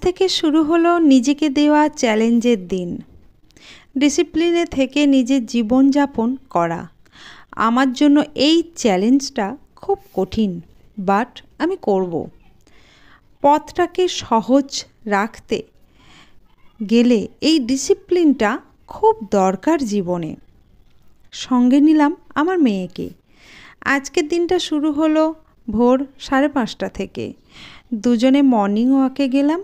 থেকে শুরু হলো নিজেকে দেওয়া চ্যালেঞ্জের দিন। ডিসিপ্লিনে থেকে নিজের জীবনযাপন করা। আমার জন্য এই চ্যালেঞ্জটা খুব কঠিন, বাট আমি করব। পথটাকে সহজ রাখতে গেলে এই ডিসিপ্লিনটা খুব দরকার জীবনে। সঙ্গে নিলাম আমার মেয়েকে। আজকের দিনটা শুরু হলো ভোর 5:30 থেকে। দুজনে মর্নিং ওয়াকে গেলাম।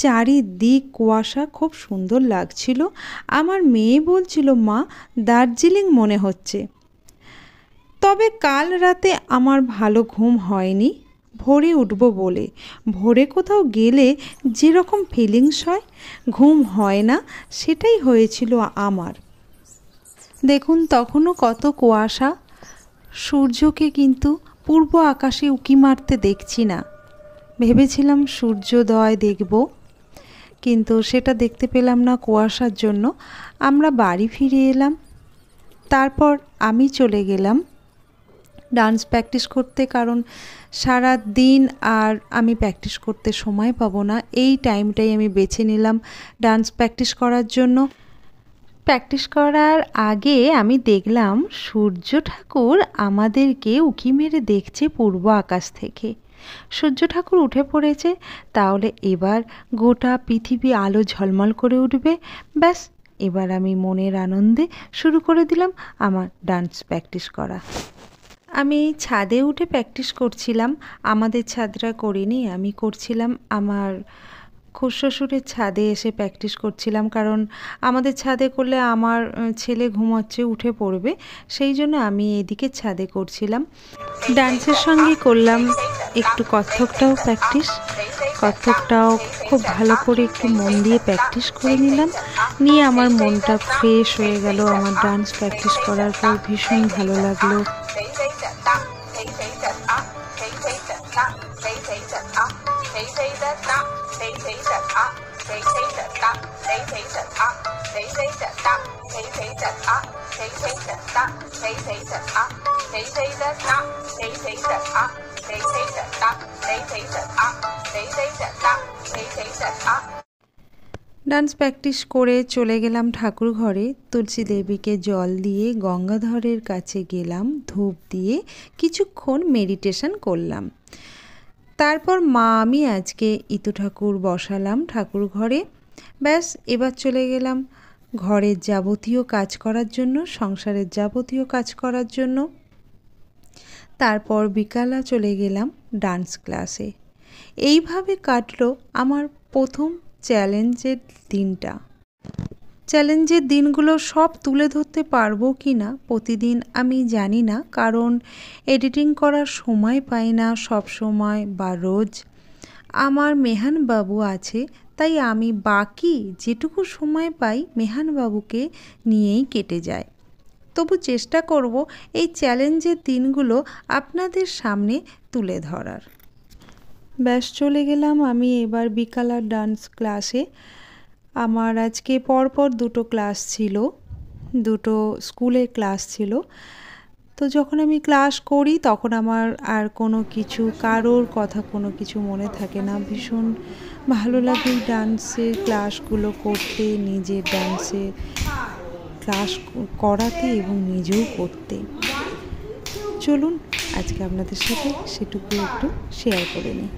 চারিদিক কুয়াশা, খুব সুন্দর লাগছিল। আমার মেয়ে বলছিল, মা, দার্জিলিং মনে হচ্ছে। তবে কাল রাতে আমার ভালো ঘুম হয়নি ভোরে উঠব বলে। ভোরে কোথাও গেলে যেরকম ফিলিংস হয়, ঘুম হয় না, সেটাই হয়েছিল আমার। দেখুন তখনও কত কুয়াশা, সূর্যকে কিন্তু পূর্ব আকাশে উঁকি মারতে দেখছি না। ভেবেছিলাম সূর্যোদয় দেখব, কিন্তু সেটা দেখতে পেলাম না কুয়াশার জন্য। আমরা বাড়ি ফিরে এলাম। তারপর আমি চলে গেলাম ডান্স প্র্যাকটিস করতে, কারণ সারা দিন আর আমি প্র্যাকটিস করতে সময় পাবো না। এই টাইমটাই আমি বেছে নিলাম ডান্স প্র্যাকটিস করার জন্য। প্র্যাকটিস করার আগে আমি দেখলাম সূর্য ঠাকুর আমাদেরকে উঁকি মেরে দেখছে পূর্ব আকাশ থেকে। সূর্য ঠাকুর উঠে পড়েছে, তাহলে এবার গোটা পৃথিবী আলো ঝলমল করে উঠবে। ব্যাস, এবার আমি মনের আনন্দে শুরু করে দিলাম আমার ডান্স প্র্যাকটিস করা। আমি ছাদে উঠে প্র্যাকটিস করছিলাম। আমাদের ছাদটা করিনি, আমি করছিলাম আমার খুড়শ্বশুরের ছাদে এসে প্র্যাকটিস করছিলাম, কারণ আমাদের ছাদে করলে আমার ছেলে ঘুমাচ্ছে, উঠে পড়বে, সেই জন্য আমি এদিকে ছাদে করছিলাম। ডান্সের সঙ্গে করলাম একটু কত্থকটাও প্র্যাকটিস। কত্থকটাও খুব ভালো করে একটু মন দিয়ে প্র্যাকটিস করে নিলাম। নিয়ে আমার মনটা ফ্রেশ হয়ে গেল। আমার ডান্স প্র্যাকটিস করার পর ভীষণ ভালো লাগলো। ডান্স প্র্যাকটিস করে চলে গেলাম ঠাকুর ঘরে। তুলসী দেবীকে জল দিয়ে গঙ্গাধরের কাছে গেলাম, ধূপ দিয়ে কিছুক্ষণ মেডিটেশন করলাম। তারপর মা আমি আজকে ইতু ঠাকুর বসালাম ঠাকুর ঘরে। ব্যাস, এবার চলে গেলাম ঘরের যাবতীয় কাজ করার জন্য, সংসারের যাবতীয় কাজ করার জন্য। তারপর বিকালে চলে গেলাম ডান্স ক্লাসে। এইভাবে কাটলো আমার প্রথম চ্যালেঞ্জের দিনটা। চ্যালেঞ্জের দিনগুলো সব তুলে ধরতে পারবো কি না প্রতিদিন আমি জানি না, কারণ এডিটিং করার সময় পাই না সব সময় বা রোজ। আমার মেহানবাবু আছে, তাই আমি বাকি যেটুকু সময় পাই মেহানবাবুকে নিয়েই কেটে যায়। তবু চেষ্টা করব এই চ্যালেঞ্জের দিনগুলো আপনাদের সামনে তুলে ধরার। ব্যাস, চলে গেলাম আমি এবার বিকালার ডান্স ক্লাসে। আমার আজকে পরপর দুটো ক্লাস ছিল, দুটো স্কুলের ক্লাস ছিল। তো যখন আমি ক্লাস করি তখন আমার আর কোনো কিছু, কারোর কথা কোনো কিছু মনে থাকে না। ভীষণ ভালো লাগে ডান্সের ক্লাসগুলো করতে, নিজের ডান্সের ক্লাস করাতে এবং নিজেও করতে। চলুন আজকে আপনাদের সাথে সেটুকু একটু শেয়ার করে নিই।